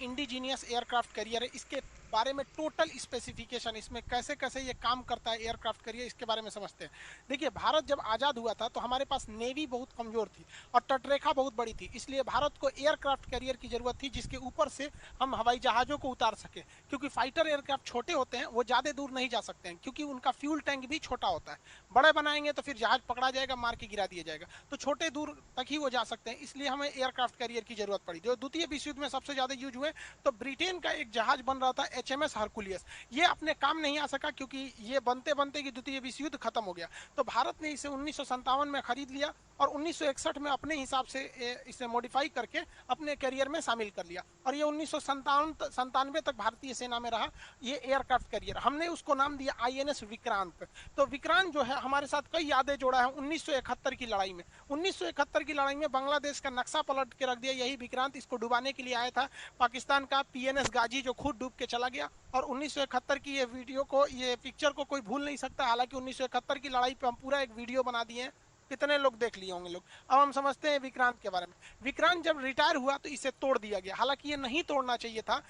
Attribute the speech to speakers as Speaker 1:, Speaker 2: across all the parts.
Speaker 1: Indigenous aircraft carrier है, इसके बारे में टोटल स्पेसिफिकेशन, इसमें कैसे कैसे ये काम करता है एयरक्राफ्ट कैरियर, इसके बारे में समझते हैं। देखिए, भारत जब आज़ाद हुआ था तो हमारे पास नेवी बहुत कमज़ोर थी और तटरेखा बहुत बड़ी थी, इसलिए भारत को एयरक्राफ्ट कैरियर की ज़रूरत थी जिसके ऊपर से हम हवाई जहाज़ों को उतार सके, क्योंकि फाइटर एयरक्राफ्ट छोटे होते हैं, वो ज़्यादा दूर नहीं जा सकते हैं, क्योंकि उनका फ्यूल टैंक भी छोटा होता है। बड़े बनाएंगे तो फिर जहाज़ पकड़ा जाएगा, मार के गिरा दिया जाएगा, तो छोटे दूर तक ही वो जा सकते हैं, इसलिए हमें एयरक्राफ्ट कैरियर की ज़रूरत पड़ी। जो द्वितीय विश्व युद्ध में सबसे ज़्यादा यूज हुए तो ब्रिटेन का एक जहाज बन रहा था HMS हरकुलियस, ये अपने काम नहीं आ सका क्योंकि ये बनते बनते कि द्वितीय विश्व युद्ध खत्म हो गया, तो भारत ने इसे 1957 में खरीद लिया और 1961 में अपने हिसाब से इसे मॉडिफाई करके अपने कैरियर में शामिल कर लिया, और ये 1997 तक भारतीय सेना में रहा ये एयरक्राफ्ट कैरियर। हमने उसको नाम दिया INS विक्रांत। तो विक्रांत जो है हमारे साथ कई यादें जोड़ा है 1971 की लड़ाई में। 1971 की लड़ाई में बांग्लादेश का नक्शा पलट के रख दिया यही विक्रांत, इसको डुबाने के लिए आया था पाकिस्तान का PNS गाजी, जो खुद डूब के चला गया। और 1971 की ये वीडियो को, ये पिक्चर को कोई भूल नहीं सकता। हालांकि 1971 की लड़ाई पे हम पूरा एक वीडियो बना दिए हैं, कितने लोग देख लिए होंगे लोग। अब हम समझते हैं विक्रांत के बारे में। विक्रांत जब रिटायर हुआ तो इसे तोड़ दिया गया, हालांकि ये नहीं तोड़ना चाहिए था,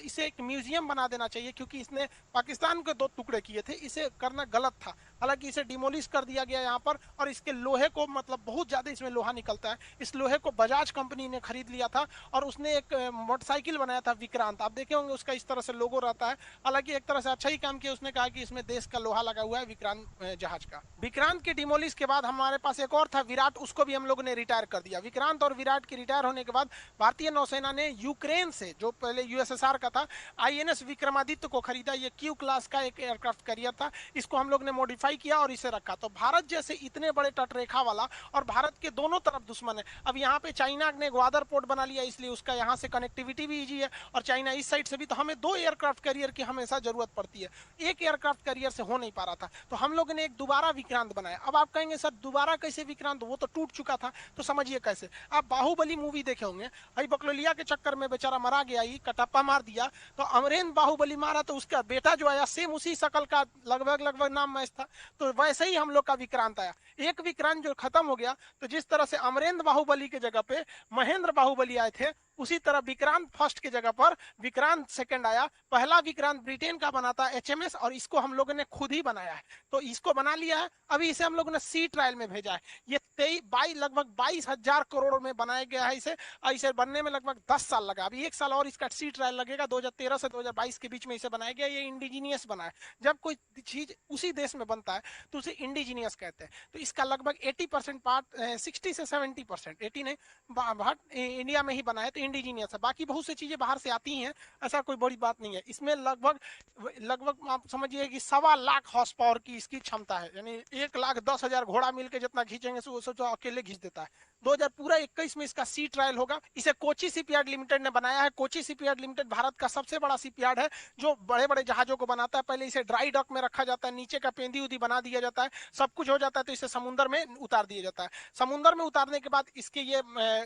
Speaker 1: इसे एक म्यूजियम बना देना चाहिए, क्योंकि इसने पाकिस्तान के 2 टुकड़े किए थे, इसे करना गलत था। हालांकि इसे डिमोलिश कर दिया गया यहाँ पर, और इसके लोहे को, मतलब बहुत ज्यादा इसमें लोहा निकलता है, इस लोहे को बजाज कंपनी ने खरीद लिया था और उसने एक मोटरसाइकिल बनाया था विक्रांत, आप देखे होंगे उसका इस तरह से लोगो रहता है। हालांकि एक तरह से अच्छा ही काम किया, उसने कहा कि इसमें देश का लोहा लगा हुआ है विक्रांत जहाज का। विक्रांत के डिमोलिश के बाद हमारे पास एक और था विराट, उसको भी हम लोगों ने रिटायर कर दिया। विक्रांत और विराट के रिटायर होने के बाद भारतीय नौसेना ने यूक्रेन से, जो पहले USSR का था, INS विक्रमादित्य को खरीदा। ये Q क्लास का एक एयरक्राफ्ट कैरियर था, इसको हम लोग ने मॉडिफाई किया और इसे रखा। तो भारत जैसे इतने बड़े तटरेखा वाला, और भारत के दोनों तरफ दुश्मन है। अब यहाँ पे चाइना ने ग्वादर पोर्ट बना लिया, इसलिए उसका यहाँ से कनेक्टिविटी भी ईजी है, और चाइना इस साइड से भी, तो हमें 2 एयरक्राफ्ट कैरियर की हमेशा जरूरत पड़ती है। एक एयरक्राफ्ट कैरियर से हो नहीं पा रहा था, तो हम लोगों ने एक दोबारा विक्रांत बनाया। अब आप कहेंगे सर दोबारा कैसे विक्रांत, वो तो टूट चुका था। तो समझिए कैसे, आप बाहुबली मूवी देखे होंगे, भाई बकलोलिया के चक्कर में बेचारा मरा गया, ही कटप्पा मार दिया, तो अमरेंद्र बाहुबली मारा, तो उसका बेटा जो आया सेम उसी शकल का, लगभग नाम मैच था, तो वैसे ही हम लोग का विक्रांत आया। एक विक्रांत जो खत्म हो गया, तो जिस तरह से अमरेंद्र बाहुबली के जगह पे महेंद्र बाहुबली आए थे, उसी तरह विक्रांत फर्स्ट के जगह पर विक्रांत सेकंड आया। पहला विक्रांत ब्रिटेन का बना था HMS, और इसको हम लोगों ने खुद ही बनाया है, तो इसको बना लिया है। अभी इसे हम लोगों ने सी ट्रायल में भेजा है। ये लगभग 22,000 करोड़ में बनाया गया है इसे, और इसे बनने में लगभग 10 साल लगा। अभी 1 साल और इसका सी ट्रायल लगेगा। 2013 से 2022 के बीच में इसे बनाया गया। ये इंडिजीनियस बना है। जब कोई चीज उसी देश में बनता है तो उसे इंडिजीनियस कहते हैं। तो इसका लगभग 80% पार्ट, 60 से 70%, 80 नहीं, इंडिया में ही बना है, तो इंडिजीनियस है। बाकी बहुत सी चीजें बाहर से आती हैं, ऐसा कोई बड़ी बात नहीं है। इसमें लगभग लगभग आप समझिए कि 1.25 लाख हॉर्स पावर की इसकी क्षमता है, यानी 1,10,000 घोड़ा मिलकर जितना खींचेंगे सोचो अकेले खींच देता है। 2021 में इसका सी ट्रायल होगा। इसे कोची शिपयार्ड लिमिटेड ने बनाया है। कोची शिपयार्ड लिमिटेड भारत का सबसे बड़ा शिपयार्ड है, जो बड़े बड़े जहाजों को बनाता है। पहले इसे ड्राई डॉक में रखा जाता है, नीचे का पेंदी उदी बना दिया जाता है, सब कुछ हो जाता है, तो इसे समुद्र में उतार दिया जाता है। समुद्र में उतारने के बाद इसके ये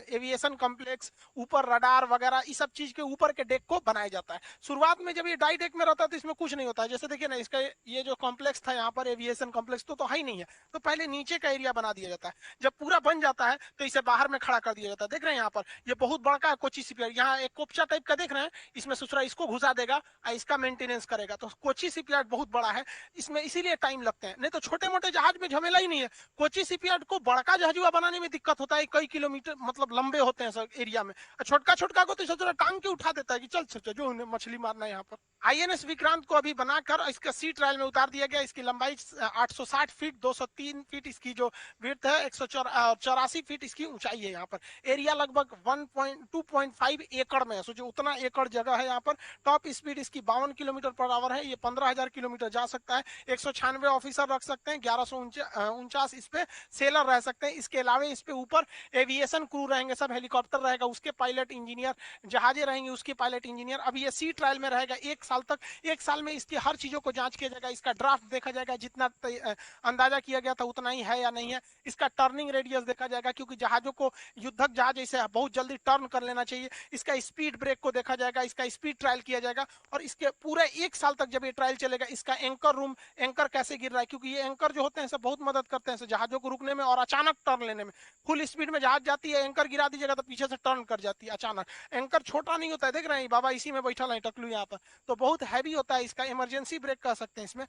Speaker 1: एविएशन कॉम्प्लेक्स, ऊपर रडार वगैरह, इस सब चीज के ऊपर के डेक को बनाया जाता है। शुरुआत में जब ये ड्राई डेक में रहता है तो इसमें कुछ नहीं होता है। जैसे देखिए ना, इसका ये जो कॉम्प्लेक्स था यहाँ पर, एविएशन कॉम्प्लेक्स तो है ही नहीं है, तो पहले नीचे का एरिया बना दिया जाता है। जब पूरा बन जाता है तो इसे बाहर में खड़ा कर दिया जाता है। देख रहे हैं यहाँ पर, ये बहुत बड़ा है कोची शिपयार्ड। यहाँ एक कोपचा टाइप का देख रहे हैं, इसमें सुसरा इसको घुसा देगा और इसका मेंटेनेंस करेगा। तो कोची शिपयार्ड बहुत बड़ा है, इसमें इसीलिए टाइम लगते हैं, नहीं तो छोटे मोटे जहाज में झमेला ही नहीं है। कोची शिपयार्ड को बड़का जहाजुआ बनाने में दिक्कत होता है, कई किलोमीटर मतलब लंबे होते हैं सब एरिया में। छोटका छोटका को तो सोचो टांग के उठा देता है कि चल चल जो मछली मारना है यहाँ पर। INS विक्रांत को अभी बनाकर इसका सी ट्रायल में उतार दिया गया। इसकी लंबाई 860 फीट, 203 फीट इसकी जो विड्थ है, 184 फीट इसकी ऊंचाई है। यहाँ पर एरिया लगभग 2.5 एकड़ में है, सोचो उतना एकड़ जगह है यहाँ पर। टॉप स्पीड इसकी 52 किलोमीटर पर आवर है। ये 15,000 किलोमीटर जा सकता है। 196 ऑफिसर रख सकते हैं, 1149 इस पे सेलर रह सकते हैं। इसके अलावा इस पे ऊपर एविएशन क्रू रहेंगे, सब हेलीकॉप्टर रहेगा, उसके पायलट इंजीनियर, जहाजें रहेंगी उसके पायलट इंजीनियर। अभी ये सी ट्रायल में रहेगा, 1 साल तक, 1 साल में इसकी हर चीजों को जांच किया जाएगा, इसका ड्राफ्ट देखा जाएगा, जितना अंदाजा किया गया था उतना ही है या नहीं है, इसका टर्निंग रेडियस देखा जाएगा, क्योंकि जहाजों को युद्धक जहाज ऐसे बहुत जल्दी टर्न कर लेना चाहिए, इसका स्पीड ब्रेक को देखा जाएगा, इसका स्पीड ट्रायल किया जाएगा, और इसके पूरे 1 साल तक जब ये ट्रायल चलेगा, इसका एंकर रूम, एंकर कैसे गिर रहा है, क्योंकि ये एंकर जो होते हैं सब बहुत मदद करते हैं जहाजों को रुकने में और अचानक टर्न लेने में। फुल स्पीड में जहाज जाती है, एंकर गिरा दीजिएगा तो पीछे से टर्न कर जाती है अचानक। एंकर छोटा नहीं होता है, देख रहे हैं बाबा, इसी में बैठा है टकलू यहाँ पर, तो बहुत हैवी होता है, इसका इमरजेंसी ब्रेक कह सकते हैं इसमें।